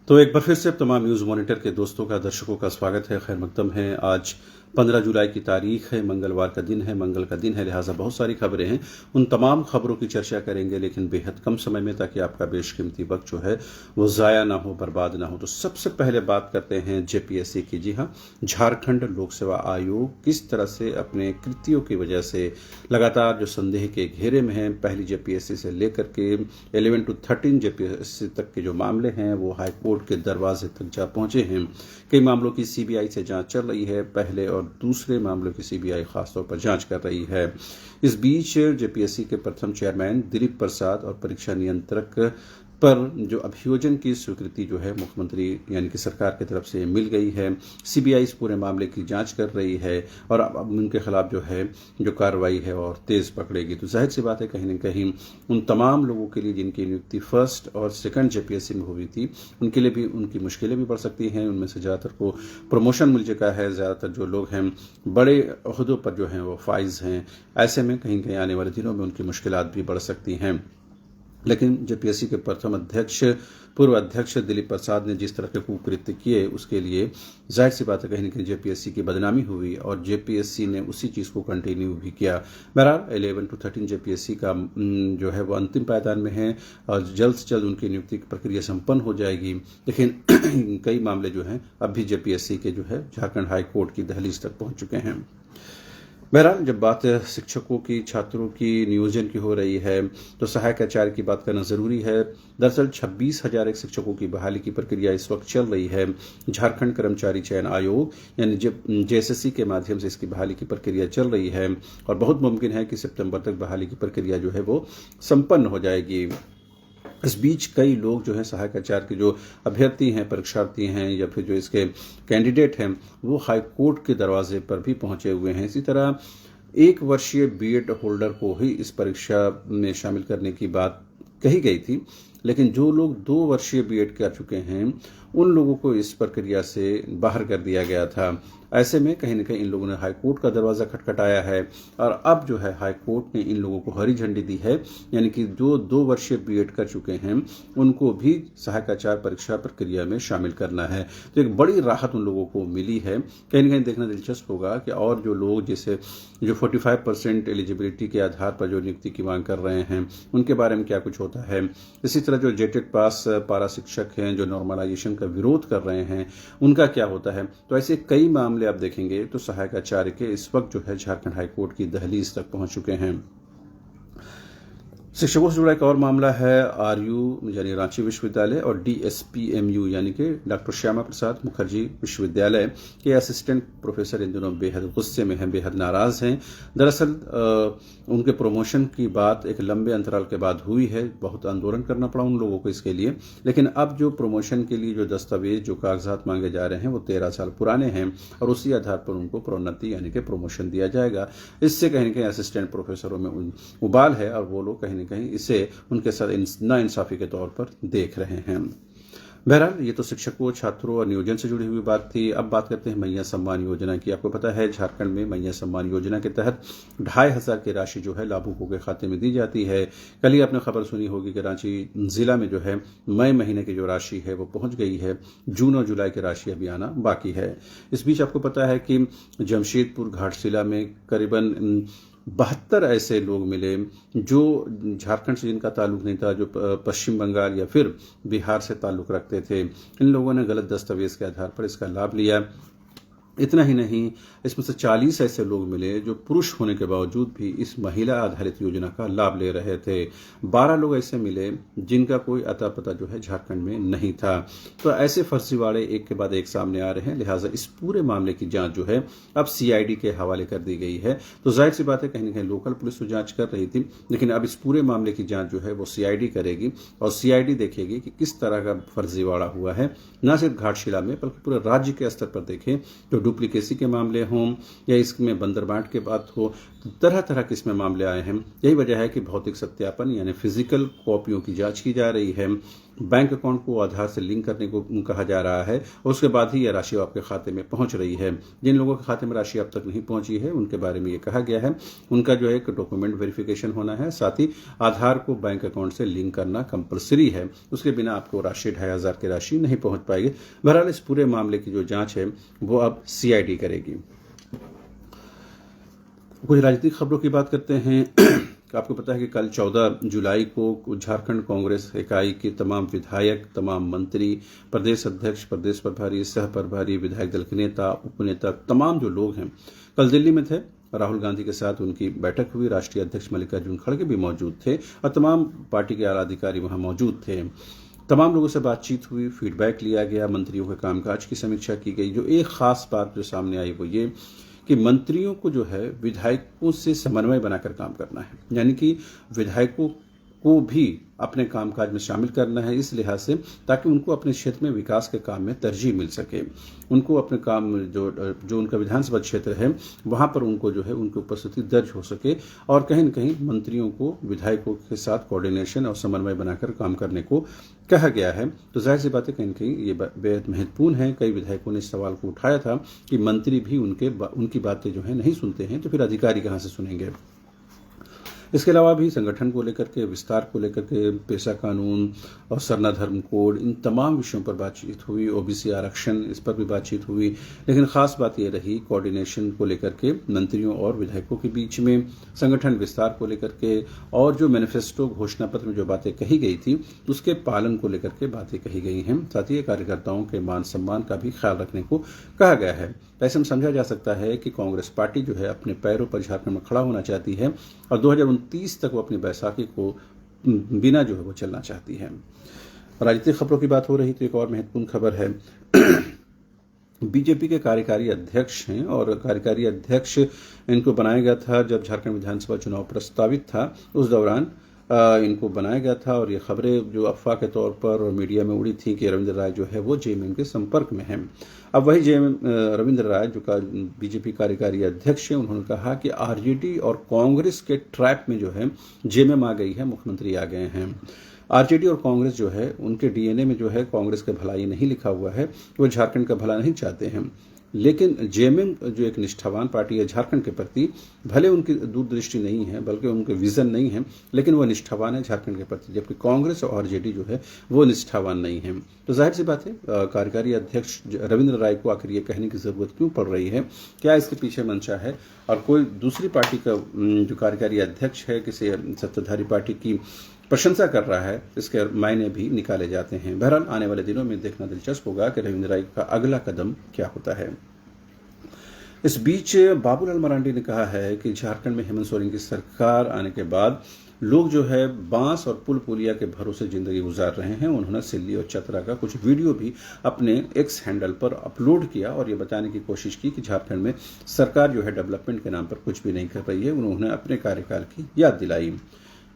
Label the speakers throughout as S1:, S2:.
S1: तो एक बार फिर से तमाम न्यूज़ मॉनिटर के दोस्तों का दर्शकों का स्वागत है। खैर मकदम है। आज 15 जुलाई की तारीख है, मंगलवार का दिन है, मंगल का दिन है, लिहाजा बहुत सारी खबरें हैं। उन तमाम खबरों की चर्चा करेंगे, लेकिन बेहद कम समय में, ताकि आपका बेशकीमती वक्त जो है वो ज़ाया ना हो, बर्बाद ना हो। तो सबसे पहले बात करते हैं जेपीएससी की। जी हाँ, झारखंड लोक सेवा आयोग किस तरह से अपने कृत्यों की वजह से लगातार जो संदेह के घेरे में है, पहली जेपीएससी से लेकर के 11 to 13 जेपीएससी तक के जो मामले हैं वो हाई कोर्ट के दरवाजे तक जा पहुंचे हैं। कई मामलों की सीबीआई से जांच चल रही है, पहले और दूसरे मामलों की सीबीआई खासतौर पर जांच कर रही है। इस बीच जेपीएससी के प्रथम चेयरमैन दिलीप प्रसाद और परीक्षा नियंत्रक पर जो अभियोजन की स्वीकृति जो है मुख्यमंत्री यानी कि सरकार की तरफ से मिल गई है। सीबीआई इस पूरे मामले की जांच कर रही है और अब उनके खिलाफ जो है जो कार्रवाई है और तेज पकड़ेगी। तो जाहिर सी बात है, कहीं न कहीं उन तमाम लोगों के लिए जिनकी नियुक्ति फर्स्ट और सेकंड जेपीएससी में हुई थी, उनके लिए भी उनकी मुश्किलें भी बढ़ सकती हैं। उनमें से ज़्यादातर को प्रमोशन मिल चुका है। ज़्यादातर जो लोग हैं बड़े ओहदों पर जो हैं वो फाइज हैं। ऐसे में कहीं कहीं आने वाले दिनों में उनकी मुश्किलात भी बढ़ सकती हैं। लेकिन जेपीएससी के प्रथम पूर्व अध्यक्ष दिलीप प्रसाद ने जिस तरह के कुकृत्य किए, उसके लिए जाहिर सी बात है कहीं न कहीं जेपीएससी की बदनामी हुई और जेपीएससी ने उसी चीज़ को कंटिन्यू भी किया। बहरहाल 11 to 13 जेपीएससी का जो है वो अंतिम पायदान में है और जल्द से जल्द उनकी नियुक्ति की प्रक्रिया संपन्न हो जाएगी। लेकिन कई मामले जो हैं अब भी जेपीएससी के जो है झारखंड हाई कोर्ट की दहलीज तक पहुंच चुके हैं। बहरहाल जब बात शिक्षकों की, छात्रों की नियोजन की हो रही है, तो सहायक आचार्य की बात करना ज़रूरी है। दरअसल 26,001 शिक्षकों की बहाली की प्रक्रिया इस वक्त चल रही है। झारखंड कर्मचारी चयन आयोग यानी जेएसएससी के माध्यम से इसकी बहाली की प्रक्रिया चल रही है और बहुत मुमकिन है कि सितंबर तक बहाली की प्रक्रिया जो है वो संपन्न हो जाएगी। इस बीच कई लोग जो हैं सहायक आचार्य के जो अभ्यर्थी हैं, परीक्षार्थी हैं या फिर जो इसके कैंडिडेट हैं, वो हाई कोर्ट के दरवाजे पर भी पहुंचे हुए हैं। इसी तरह 1 वर्षीय बीएड होल्डर को ही इस परीक्षा में शामिल करने की बात कही गई थी, लेकिन जो लोग 2 वर्षीय बीएड कर चुके हैं उन लोगों को इस प्रक्रिया से बाहर कर दिया गया था। ऐसे में कहीं न कहीं इन लोगों ने हाई कोर्ट का दरवाज़ा खटखटाया है और अब जो है हाई कोर्ट ने इन लोगों को हरी झंडी दी है, यानी कि जो 2 वर्षीय बीएड कर चुके हैं उनको भी सहायक आचार्य परीक्षा प्रक्रिया में शामिल करना है। तो एक बड़ी राहत उन लोगों को मिली है। कहीं न कहीं देखना दिलचस्प होगा कि और जो लोग जैसे जो 45% एलिजिबिलिटी के आधार पर जो नियुक्ति की मांग कर रहे हैं, उनके बारे में क्या कुछ होता है। इसी तरह जो जेटेड पास पारा शिक्षक हैं जो नॉर्मलाइजेशन का विरोध कर रहे हैं, उनका क्या होता है। तो ऐसे कई मामले आप देखेंगे तो सहायक आचार्य के इस वक्त जो है झारखंड हाईकोर्ट की दहलीज तक पहुंच चुके हैं। शिक्षकों से जुड़ा एक और मामला है आरयू यानी रांची विश्वविद्यालय और डीएसपीएमयू यानी कि डॉक्टर श्यामा प्रसाद मुखर्जी विश्वविद्यालय के असिस्टेंट प्रोफेसर इन दिनों बेहद गुस्से में हैं, बेहद नाराज हैं। दरअसल उनके प्रमोशन की बात एक लंबे अंतराल के बाद हुई है। बहुत आंदोलन करना पड़ा उन लोगों को इसके लिए, लेकिन अब जो प्रमोशन के लिए जो दस्तावेज जो कागजात मांगे जा रहे हैं वो 13 साल पुराने हैं और उसी आधार पर उनको प्रोन्नति यानी कि प्रमोशन दिया जाएगा। इससे कहीं न कहीं असिस्टेंट प्रोफेसरों में उबाल है और वो लोग कहीं कहीं इसे उनके साथ नाइंसाफी के तौर पर देख रहे हैं। बहरहाल ये तो शिक्षकों, छात्रों और नियोजन से जुड़ी हुई बात थी। अब बात करते हैं मैया सम्मान योजना की। आपको पता है झारखंड में मैया सम्मान योजना के तहत 2,500 की राशि जो है लाभुकों के खाते में दी जाती है। कल ही आपने खबर सुनी होगी कि रांची जिला में जो है मई महीने की जो राशि है वो पहुंच गई है। जून और जुलाई की राशि अभी आना बाकी है। इस बीच आपको पता है कि जमशेदपुर घाटशिला में करीबन 72 ऐसे लोग मिले जो झारखंड से जिनका ताल्लुक नहीं था, जो पश्चिम बंगाल या फिर बिहार से ताल्लुक रखते थे। इन लोगों ने गलत दस्तावेज के आधार पर इसका लाभ लिया। इतना ही नहीं, इसमें से 40 ऐसे लोग मिले जो पुरुष होने के बावजूद भी इस महिला आधारित योजना का लाभ ले रहे थे। 12 लोग ऐसे मिले जिनका कोई अता पता जो है झारखंड में नहीं था। तो ऐसे फर्जीवाड़े एक के बाद एक सामने आ रहे हैं। लिहाजा इस पूरे मामले की जांच जो है अब सीआईडी के हवाले कर दी गई है। तो जाहिर सी बात है कहीं न कहीं लोकल पुलिस तो जांच कर रही थी, लेकिन अब इस पूरे मामले की जांच जो है वो सीआईडी करेगी और सीआईडी देखेगी कि किस तरह का फर्जीवाड़ा हुआ है। न सिर्फ घाटशिला में बल्कि पूरे राज्य के स्तर पर देखें तो डुप्लीकेसी के मामले हों या इसमें बंदरबांट के बात हो, तरह तरह के इसमें मामले आए हैं। यही वजह है कि भौतिक सत्यापन यानी फिजिकल कॉपियों की जांच की जा रही है। बैंक अकाउंट को आधार से लिंक करने को कहा जा रहा है। उसके बाद ही यह राशि आपके खाते में पहुंच रही है। जिन लोगों के खाते में राशि अब तक नहीं पहुंची है उनके बारे में ये कहा गया है, उनका जो है एक डॉक्यूमेंट वेरिफिकेशन होना है, साथ ही आधार को बैंक अकाउंट से लिंक करना कंपलसरी है। उसके बिना आपको राशि 2500 की राशि नहीं पहुंच पाएगी। बहरहाल इस पूरे मामले की जो जांच है वो अब CID करेगी। कुछ राजनीतिक खबरों की बात करते हैं। आपको पता है कि कल 14 जुलाई को झारखंड कांग्रेस इकाई के तमाम विधायक, तमाम मंत्री, प्रदेश अध्यक्ष, प्रदेश प्रभारी, सह प्रभारी, विधायक दल के नेता, उपनेता, तमाम जो लोग हैं कल दिल्ली में थे। राहुल गांधी के साथ उनकी बैठक हुई। राष्ट्रीय अध्यक्ष मल्लिकार्जुन खड़गे भी मौजूद थे और तमाम पार्टी के आला अधिकारी वहां मौजूद थे। तमाम लोगों से बातचीत हुई, फीडबैक लिया गया, मंत्रियों के कामकाज की समीक्षा की गई। जो एक खास बात जो सामने आई वो ये कि मंत्रियों को जो है विधायकों से समन्वय बनाकर काम करना है, यानी कि विधायकों को भी अपने कामकाज में शामिल करना है इस लिहाज से ताकि उनको अपने क्षेत्र में विकास के काम में तरजीह मिल सके। उनको अपने काम जो उनका विधानसभा क्षेत्र है वहां पर उनको जो है उनकी उपस्थिति दर्ज हो सके और कहीं न कहीं मंत्रियों को विधायकों के साथ कोऑर्डिनेशन और समन्वय बनाकर काम करने को कहा गया है। तो जाहिर सी बात है कहीं न कहीं ये बेहद महत्वपूर्ण है। कई विधायकों ने इस सवाल को उठाया था कि मंत्री भी उनकी बातें जो है नहीं सुनते हैं तो फिर अधिकारी कहाँ से सुनेंगे। इसके अलावा भी संगठन को लेकर के, विस्तार को लेकर के, पेशा कानून और सरना धर्म कोड, इन तमाम विषयों पर बातचीत हुई। OBC आरक्षण, इस पर भी बातचीत हुई। लेकिन खास बात यह रही कोऑर्डिनेशन को लेकर के मंत्रियों और विधायकों के बीच में, संगठन विस्तार को लेकर के और जो मैनिफेस्टो घोषणा पत्र में जो बातें कही गई थी उसके पालन को लेकर के बातें कही गई हैं। साथ ही कार्यकर्ताओं के मान सम्मान का भी ख्याल रखने को कहा गया है। ऐसे में समझा जा सकता है कि कांग्रेस पार्टी जो है अपने पैरों पर झारखंड में खड़ा होना चाहती है और 2029 तक वो अपनी बैसाखी को बिना जो है वो चलना चाहती है। राजनीतिक खबरों की बात हो रही तो एक और महत्वपूर्ण खबर है। बीजेपी के कार्यकारी अध्यक्ष हैं और कार्यकारी अध्यक्ष इनको बनाया गया था जब झारखंड विधानसभा चुनाव प्रस्तावित था, उस दौरान इनको बनाया गया था और ये खबरें जो अफवाह के तौर पर मीडिया में उड़ी थी कि रविंद्र राय जो है वो JMM के संपर्क में हैं। अब वही रविंद्र राय जो बीजेपी कार्यकारी अध्यक्ष हैं, उन्होंने कहा कि RJD और कांग्रेस के ट्रैप में जो है JMM आ गई है, मुख्यमंत्री आ गए हैं। RJD और कांग्रेस जो है उनके DNA में जो है कांग्रेस का भलाई नहीं लिखा हुआ है, वो झारखंड का भला नहीं चाहते हैं। लेकिन JMM जो एक निष्ठावान पार्टी है झारखंड के प्रति, भले उनकी दूरदृष्टि नहीं है बल्कि उनके विजन नहीं है, लेकिन वो निष्ठावान है झारखंड के प्रति, जबकि कांग्रेस और RJD जो है वो निष्ठावान नहीं है। तो जाहिर सी बात है कार्यकारी अध्यक्ष रविंद्र राय को आखिर ये कहने की जरूरत क्यों पड़ रही है, क्या इसके पीछे मंशा है और कोई दूसरी पार्टी का जो कार्यकारी अध्यक्ष है किसी सत्ताधारी पार्टी की प्रशंसा कर रहा है, इसके मायने भी निकाले जाते हैं। बहरहाल आने वाले दिनों में देखना दिलचस्प होगा कि रविंद्र राय का अगला कदम क्या होता है। इस बीच बाबूलाल मरांडी ने कहा है कि झारखंड में हेमंत सोरेन की सरकार आने के बाद लोग जो है बांस और पुल पुलिया के भरोसे जिंदगी गुजार रहे हैं। उन्होंने सिल्ली और चतरा का कुछ वीडियो भी अपने X हैंडल पर अपलोड किया और ये बताने की कोशिश की कि झारखंड में सरकार जो है डेवलपमेंट के नाम पर कुछ भी नहीं कर रही है। उन्होंने अपने कार्यकाल की याद दिलाई।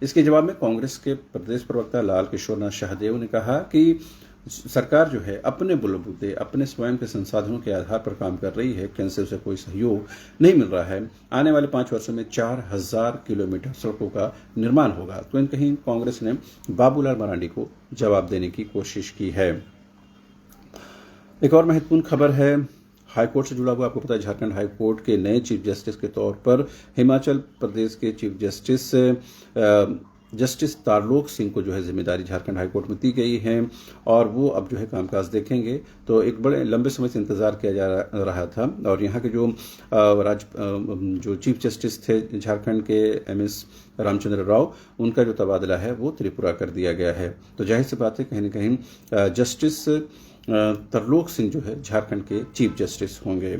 S1: इसके जवाब में कांग्रेस के प्रदेश प्रवक्ता लाल किशोरनाथ शाहदेव ने कहा कि सरकार जो है अपने बलबूते, अपने स्वयं के संसाधनों के आधार पर काम कर रही है, केंद्र से उसे कोई सहयोग नहीं मिल रहा है। आने वाले 5 वर्षों में 4000 किलोमीटर सड़कों का निर्माण होगा। तो कहीं कांग्रेस ने बाबूलाल मरांडी को जवाब देने की कोशिश की है। एक और महत्वपूर्ण खबर है हाईकोर्ट से जुड़ा हुआ। आपको पता है झारखंड हाईकोर्ट के नए चीफ जस्टिस के तौर पर हिमाचल प्रदेश के चीफ जस्टिस तारलोक सिंह को जो है जिम्मेदारी झारखंड हाईकोर्ट में दी गई है और वो अब जो है कामकाज देखेंगे। तो एक बड़े लंबे समय से इंतजार किया जा रहा था और यहाँ के जो चीफ जस्टिस थे झारखंड के MS रामचंद्र राव, उनका जो तबादला है वो त्रिपुरा कर दिया गया है। तो जाहिर सी बात है कहीं न कहीं जस्टिस तरलोक सिंह जो है झारखंड के चीफ जस्टिस होंगे।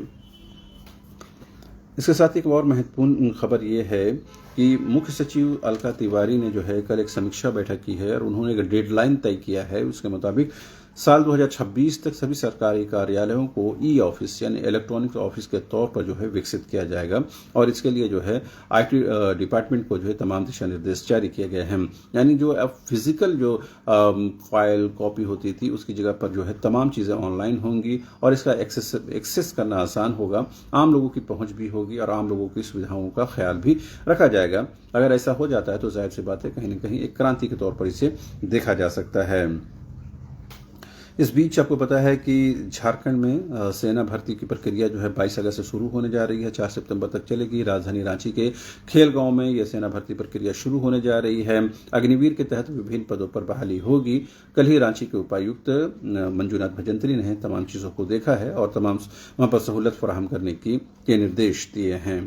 S1: इसके साथ एक और महत्वपूर्ण खबर ये है कि मुख्य सचिव अलका तिवारी ने जो है कल एक समीक्षा बैठक की है और उन्होंने एक डेडलाइन तय किया है। उसके मुताबिक साल 2026 तक सभी सरकारी कार्यालयों को ई-ऑफिस यानी इलेक्ट्रॉनिक ऑफिस के तौर पर जो है विकसित किया जाएगा और इसके लिए जो है IT डिपार्टमेंट को जो है तमाम दिशा निर्देश जारी किए गए हैं। यानी जो अब फिजिकल जो फाइल कॉपी होती थी उसकी जगह पर जो है तमाम चीज़ें ऑनलाइन होंगी और इसका एक्सेस करना आसान होगा, आम लोगों की पहुंच भी होगी और आम लोगों की सुविधाओं का ख्याल भी रखा जाएगा। अगर ऐसा हो जाता है तो जाहिर सी बात है कहीं ना कहीं एक क्रांति के तौर पर इसे देखा जा सकता है। इस बीच आपको पता है कि झारखंड में सेना भर्ती की प्रक्रिया जो है 22 अगस्त से शुरू होने जा रही है, 4 सितंबर तक चलेगी। राजधानी रांची के खेलगांव में यह सेना भर्ती प्रक्रिया शुरू होने जा रही है। अग्निवीर के तहत विभिन्न पदों पर बहाली होगी। कल ही रांची के उपायुक्त मंजूनाथ भजंत्री ने तमाम चीज़ों को देखा है और तमाम वहां पर सहूलत फराहम करने के निर्देश दिए हैं।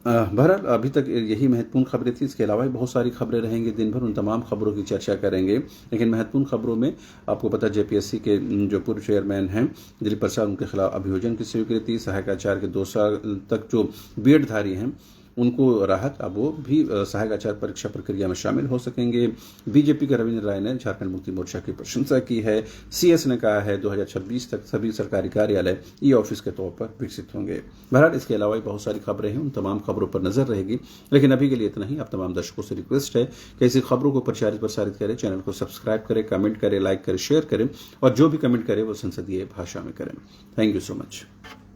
S1: बहरहाल अभी तक यही महत्वपूर्ण खबरें थी। इसके अलावा भी बहुत सारी खबरें रहेंगी दिन भर, उन तमाम खबरों की चर्चा करेंगे। लेकिन महत्वपूर्ण खबरों में आपको पता जेपीएससी के जो पूर्व चेयरमैन हैं दिलीप प्रसाद, उनके खिलाफ अभियोजन की स्वीकृति। सहायक आचार्य के 2 साल तक जो बीएडधारी हैं उनको राहत, अब वो भी सहायक आचार्य परीक्षा प्रक्रिया में शामिल हो सकेंगे। बीजेपी के रविंद्र राय ने झारखंड मुक्ति मोर्चा की प्रशंसा की है। सीएस ने कहा है 2026 तक सभी सरकारी कार्यालय ई ऑफिस के तौर पर विकसित होंगे। बहरहाल इसके अलावा भी बहुत सारी खबरें हैं, उन तमाम खबरों पर नजर रहेगी। लेकिन अभी के लिए इतना ही। आप तमाम दर्शकों से रिक्वेस्ट है कि ऐसी खबरों को प्रसारित करें, चैनल को सब्सक्राइब करें, कमेंट करें, लाइक करें, शेयर करें और जो भी कमेंट करें वो संसदीय भाषा में करें। Thank you so much.